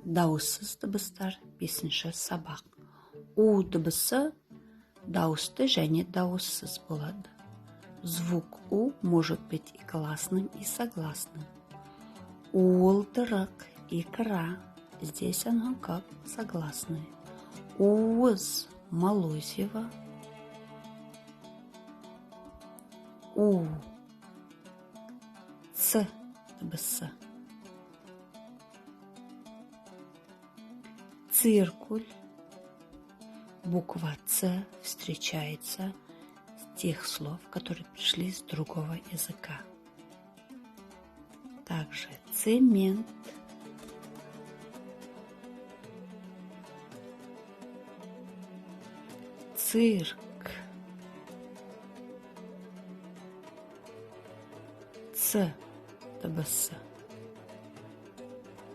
дауыссыз дыбыстар 5-ші сабақ. У дыбысы дауысты және дауыссыз болады. Звук У может быть и гласным, и согласным. Уылдырық, икра. Здесь оно как согласное. Уыз, Малузева. У. Ц дыбысы. Циркуль. Буква Ц встречается с тех слов, которые пришли с другого языка. Также цемент, цирк, Ц дыбысы.